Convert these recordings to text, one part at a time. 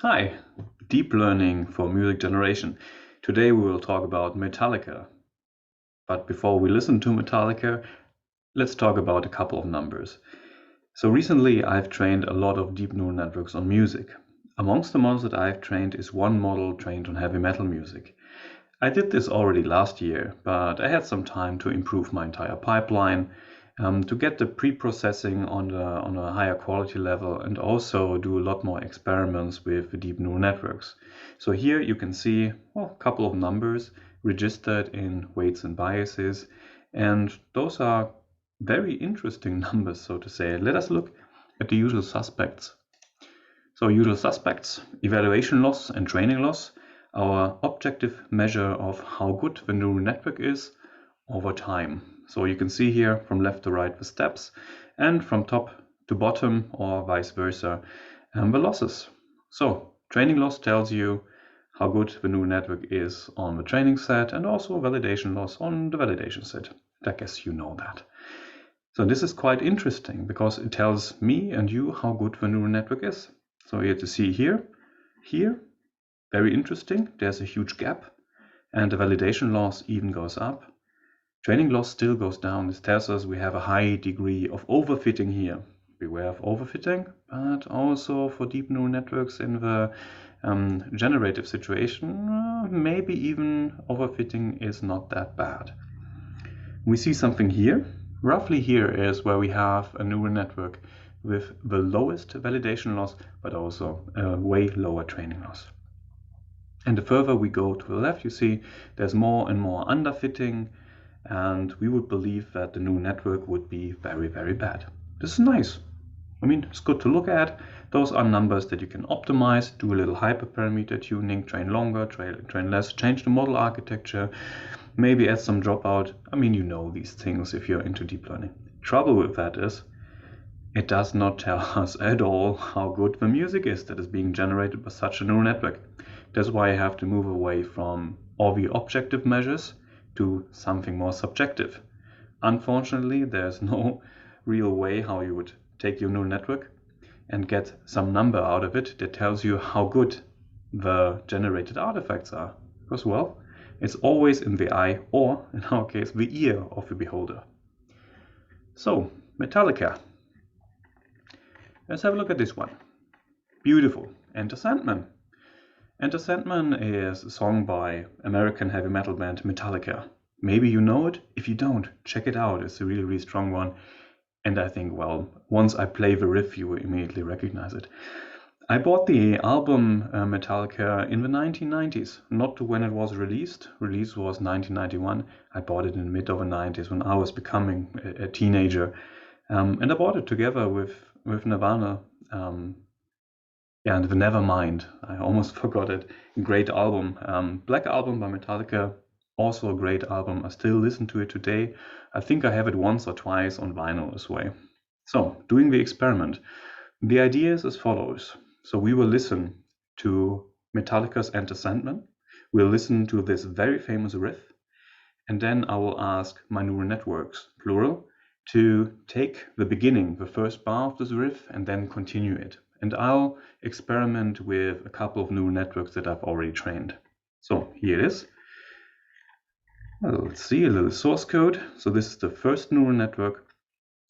Hi, deep learning for music generation. Today we will talk about Metallica. But before we listen to Metallica, let's talk about a couple of numbers. So recently I've trained a lot of deep neural networks on music. Amongst the models that I've trained is one model trained on heavy metal music. I did this already last year, but I had some time to improve my entire pipeline, to get the pre-processing on a higher quality level, and also do a lot more experiments with deep neural networks. So here you can see a couple of numbers registered in weights and biases, and those are very interesting numbers, so to say. Let us look at the usual suspects. So usual suspects, evaluation loss and training loss, our objective measure of how good the neural network is over time. So you can see here from left to right the steps, and from top to bottom or vice versa the losses. So training loss tells you how good the neural network is on the training set, and also validation loss on the validation set. I guess you know that. So this is quite interesting because it tells me and you how good the neural network is. So you have to see here, very interesting, there's a huge gap, and the validation loss even goes up. Training loss still goes down. This tells us we have a high degree of overfitting here. Beware of overfitting, but also for deep neural networks in the generative situation, maybe even overfitting is not that bad. We see something here. Roughly here is where we have a neural network with the lowest validation loss, but also a way lower training loss. And the further we go to the left, you see there's more and more underfitting, and we would believe that the neural network would be very, very bad. This is nice. I mean, it's good to look at. Those are numbers that you can optimize, do a little hyperparameter tuning, train longer, train less, change the model architecture, maybe add some dropout. I mean, you know these things if you're into deep learning. Trouble with that is it does not tell us at all how good the music is that is being generated by such a neural network. That's why I have to move away from all the objective measures to something more subjective. Unfortunately, there's no real way how you would take your neural network and get some number out of it that tells you how good the generated artifacts are. Because, well, it's always in the eye, or in our case, the ear of the beholder. So, Metallica. Let's have a look at this one. Beautiful. Enter Sandman. Enter Sandman is a song by American heavy metal band Metallica. Maybe you know it. If you don't, check it out. It's a really, really strong one. And I think, well, once I play the riff, you will immediately recognize it. I bought the album Metallica in the 1990s, not to when it was released. Release was 1991. I bought it in the mid of the 90s when I was becoming a teenager. And I bought it together with Nirvana. And the Nevermind, I almost forgot it. Great album. Black Album by Metallica, also a great album. I still listen to it today. I think I have it once or twice on vinyl as well. So, doing the experiment. The idea is as follows. So we will listen to Metallica's Enter Sandman. We'll listen to this very famous riff. And then I will ask my neural networks, plural, to take the beginning, the first bar of this riff, and then continue it. And I'll experiment with a couple of neural networks that I've already trained. So here it is. Well, let's see a little source code. So this is the first neural network.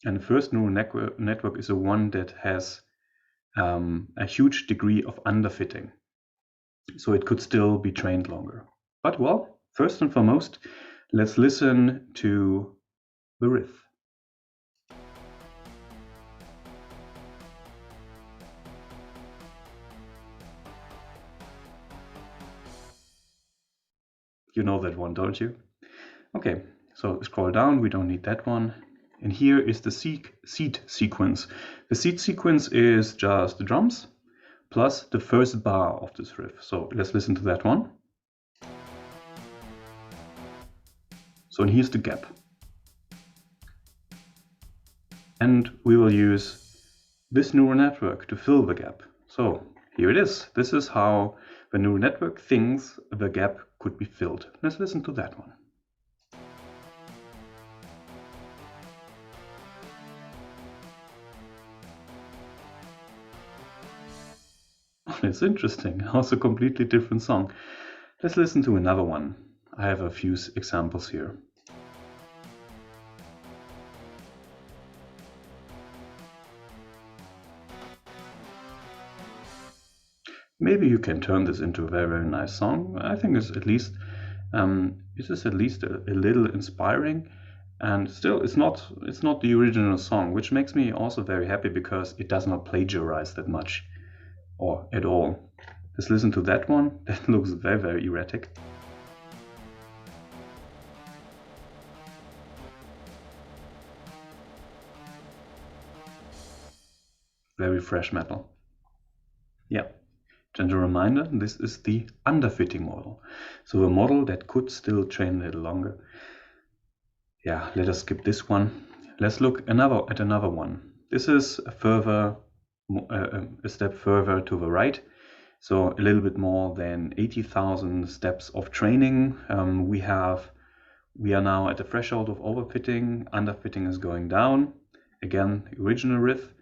And the first neural network is the one that has a huge degree of underfitting. So it could still be trained longer. But well, first and foremost, let's listen to the riff. You know that one, don't you? Okay, so scroll down, we don't need that one. And here is the seed sequence. The seed sequence is just the drums plus the first bar of this riff. So let's listen to that one. So and here's the gap. And we will use this neural network to fill the gap. So here it is. This is how the neural network thinks the gap could be filled. Let's listen to that one. It's interesting. Also, a completely different song. Let's listen to another one. I have a few examples here. Maybe you can turn this into a very, very nice song. I think it's at least a little inspiring, and still it's not the original song, which makes me also very happy because it does not plagiarize that much or at all. Let's listen to that one. That looks very, very erratic. Very fresh metal. Yeah. Gentle reminder, this is the underfitting model. So a model that could still train a little longer. Yeah, let us skip this one. Let's look at another one. This is a step further to the right. So a little bit more than 80,000 steps of training. We are now at the threshold of overfitting. Underfitting is going down. Again, original riff.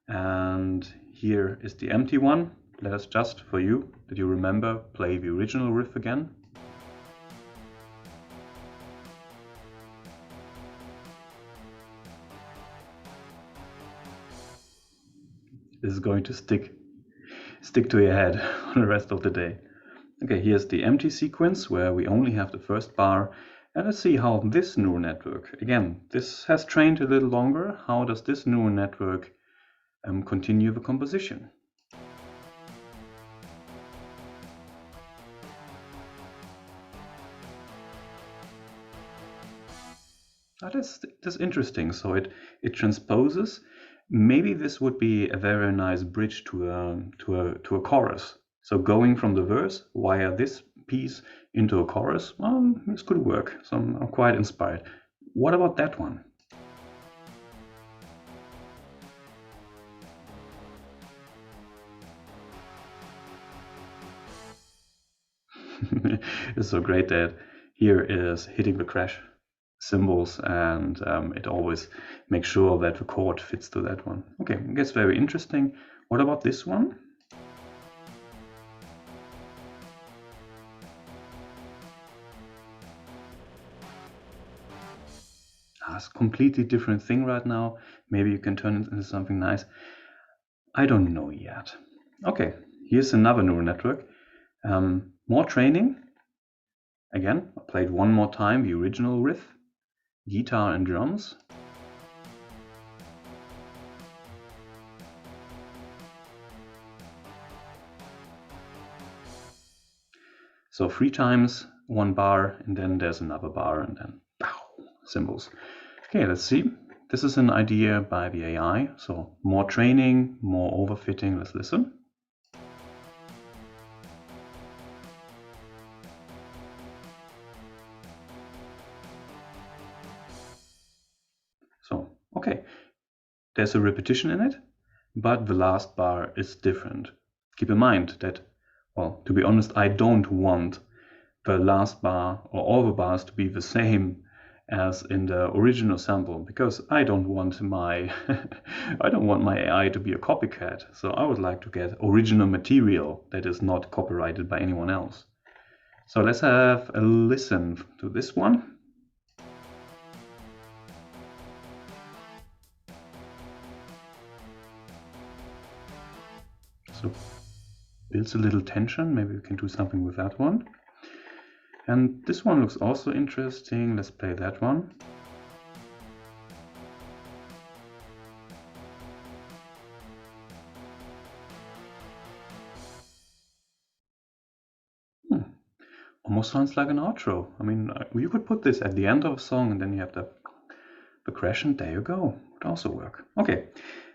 And here is the empty one. Let us just, for you, that you remember, play the original riff again. This is going to stick to your head for the rest of the day. Okay, here's the empty sequence where we only have the first bar. And let's see how this neural network, again, this has trained a little longer. How does this neural network continue the composition? That's interesting. So it transposes. Maybe this would be a very nice bridge to a chorus. So going from the verse via this piece into a chorus, well, this could work. So I'm quite inspired. What about that one? It's so great that here is hitting the crash cymbals, and it always makes sure that the chord fits to that one. Okay, it gets very interesting. What about this one? It's a completely different thing right now. Maybe you can turn it into something nice. I don't know yet. Okay, here's another neural network. More training. Again, I played one more time the original riff, guitar and drums. So 3 times 1 bar, and then there's another bar, and then pow, cymbals. Okay, let's see. This is an idea by the AI. So more training, more overfitting. Let's listen. So, okay, there's a repetition in it, but the last bar is different. Keep in mind that, well, to be honest, I don't want the last bar or all the bars to be the same as in the original sample, because I don't want my AI to be a copycat. So I would like to get original material that is not copyrighted by anyone else. So let's have a listen to this one. So builds a little tension. Maybe we can do something with that one. And this one looks also interesting. Let's play that one. Almost sounds like an outro. I mean, you could put this at the end of a song and then you have the crash, and there you go. It would also work. Okay,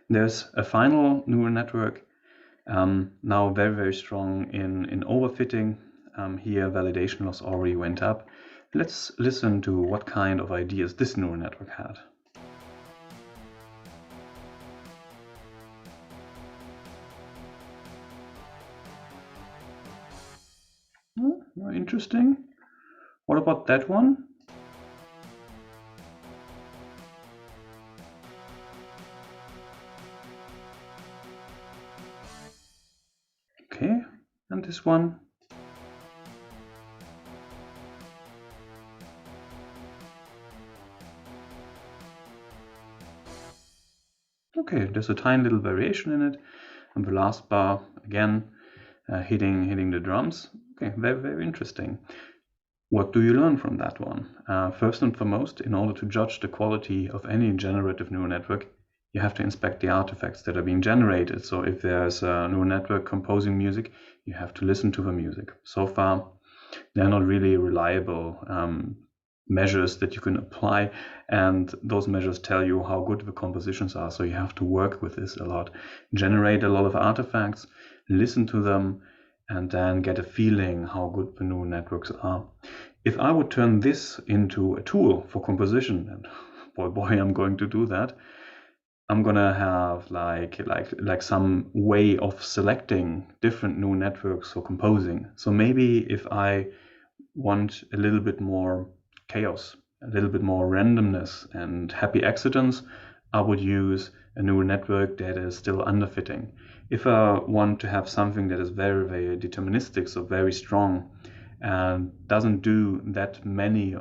there's a final neural network. Now very, very strong in overfitting. Here validation loss already went up. Let's listen to what kind of ideas this neural network had. Very interesting. What about that one? Okay, and this one. Okay, there's a tiny little variation in it. And the last bar, again, hitting the drums. Okay, very, very interesting. What do you learn from that one? First and foremost, in order to judge the quality of any generative neural network, you have to inspect the artifacts that are being generated. So if there's a neural network composing music, you have to listen to the music. So far, they're not really reliable measures that you can apply, and those measures tell you how good the compositions are. So you have to work with this a lot, generate a lot of artifacts, listen to them, and then get a feeling how good the neural networks are. If I would turn this into a tool for composition, and boy, I'm going to do that, I'm gonna have like some way of selecting different neural networks for composing. So maybe if I want a little bit more chaos, a little bit more randomness and happy accidents, I would use a neural network that is still underfitting. If I want to have something that is very, very deterministic, so very strong, and doesn't do that many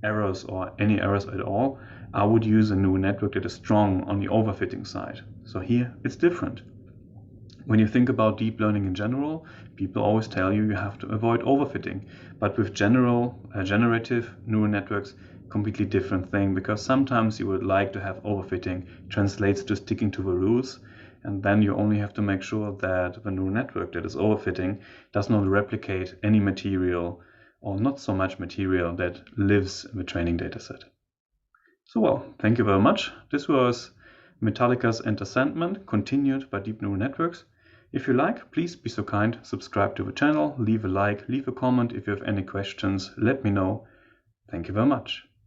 errors or any errors at all, I would use a neural network that is strong on the overfitting side. So here it's different. When you think about deep learning in general, people always tell you have to avoid overfitting. But with generative neural networks, completely different thing, because sometimes you would like to have overfitting translates to sticking to the rules, and then you only have to make sure that the neural network that is overfitting does not replicate any material or not so much material that lives in the training dataset. So well, thank you very much. This was Metallica's Enter Sandman, continued by deep neural networks. If you like, please be so kind, subscribe to the channel, leave a like, leave a comment. If you have any questions, let me know. Thank you very much.